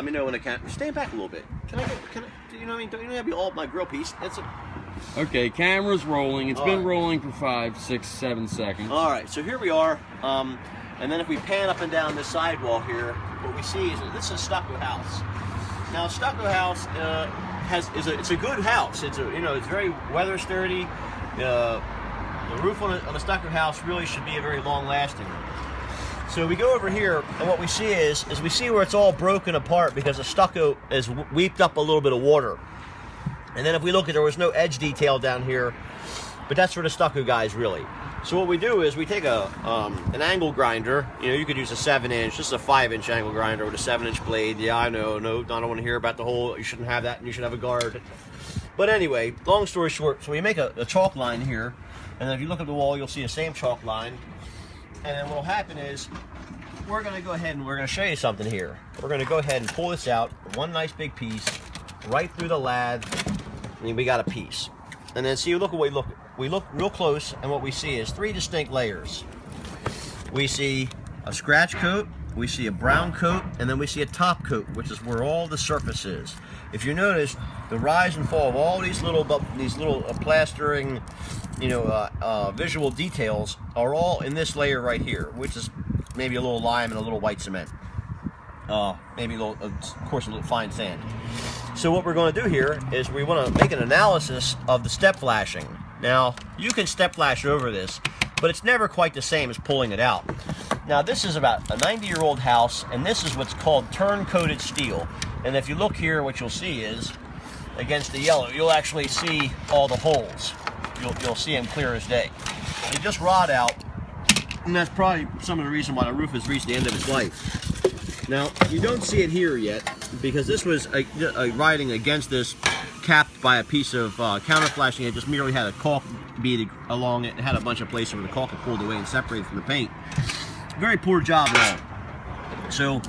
Let me know when I can. Stand back a little bit. Can I, you know what I mean? Don't you know, be all my grill piece. That's a... Okay, camera's rolling. It's been rolling for 5, 6, 7 seconds. All right, so here we are. And then if we pan up and down this sidewall here, what we see is this is a stucco house. Now, a stucco house it's a good house. It's it's very weather sturdy. The roof on a stucco house really should be a very long lasting. So we go over here, and what we see is we see where it's all broken apart because the stucco has weeped up a little bit of water. And then if we look at, there was no edge detail down here, but that's for the stucco guys really. So what we do is we take an angle grinder. You could use a 7-inch. This is a 5-inch angle grinder with a 7-inch blade. Yeah, I know. No, I don't want to hear about the whole. You shouldn't have that, and you should have a guard. But anyway, long story short, so we make a chalk line here, and then if you look at the wall, you'll see the same chalk line. And then what will happen is we're going to go ahead and we're going to show you something here. We're going to go ahead and pull this out, one nice big piece, right through the lathe, and we got a piece. And then see, we look real close, and what we see is 3 distinct layers. We see a scratch coat, we see a brown coat, and then we see a top coat, which is where all the surface is. If you notice, the rise and fall of all these little plastering, visual details are all in this layer right here, which is maybe a little lime and a little white cement. Maybe a little, of course, a little fine sand. So what we're going to do here is we want to make an analysis of the step flashing. Now, you can step flash over this, but it's never quite the same as pulling it out. Now, this is about a 90-year-old house, and this is what's called turn-coated steel. And if you look here, what you'll see is, against the yellow, you'll actually see all the holes. You'll see them clear as day. They just rot out, and that's probably some of the reason why the roof has reached the end of its life. Now, you don't see it here yet, because this was riding against this, capped by a piece of counter flashing. It just merely had a caulk bead along it. It had a bunch of places where the caulk had pulled away and separated from the paint. Very poor job at all. So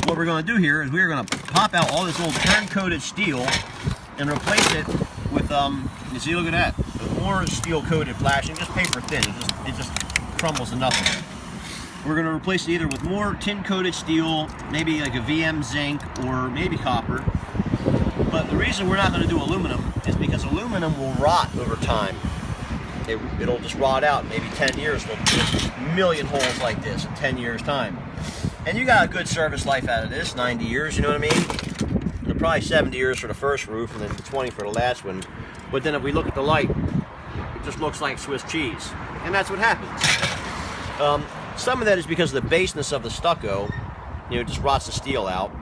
what we're going to do here is we're going to pop out all this old turn-coated steel and replace it with, you see, look at that, more steel-coated flashing, just paper thin. It just crumbles to nothing. We're going to replace it either with more tin-coated steel, maybe like a VM zinc, or maybe copper. But the reason we're not going to do aluminum is because aluminum will rot over time. It'll just rot out. Maybe 10 years, we'll get a million holes like this in 10 years' time. And you got a good service life out of this, 90 years, you know what I mean? And probably 70 years for the first roof, and then 20 for the last one. But then if we look at the light, it just looks like Swiss cheese. And that's what happens. Some of that is because of the baseness of the stucco. It just rots the steel out.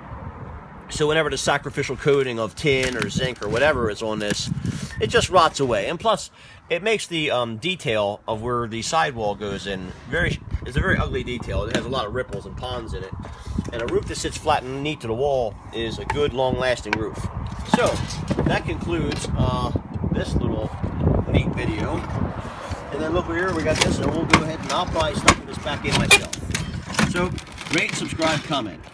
So whenever the sacrificial coating of tin or zinc or whatever is on this, it just rots away. And plus, it makes the detail of where the sidewall goes in it's a very ugly detail. It has a lot of ripples and ponds in it. And a roof that sits flat and neat to the wall is a good, long-lasting roof. So that concludes this little neat video. And then look over here, we got this, and we'll go ahead and I'll probably stuff this back in myself. So rate, subscribe, comment.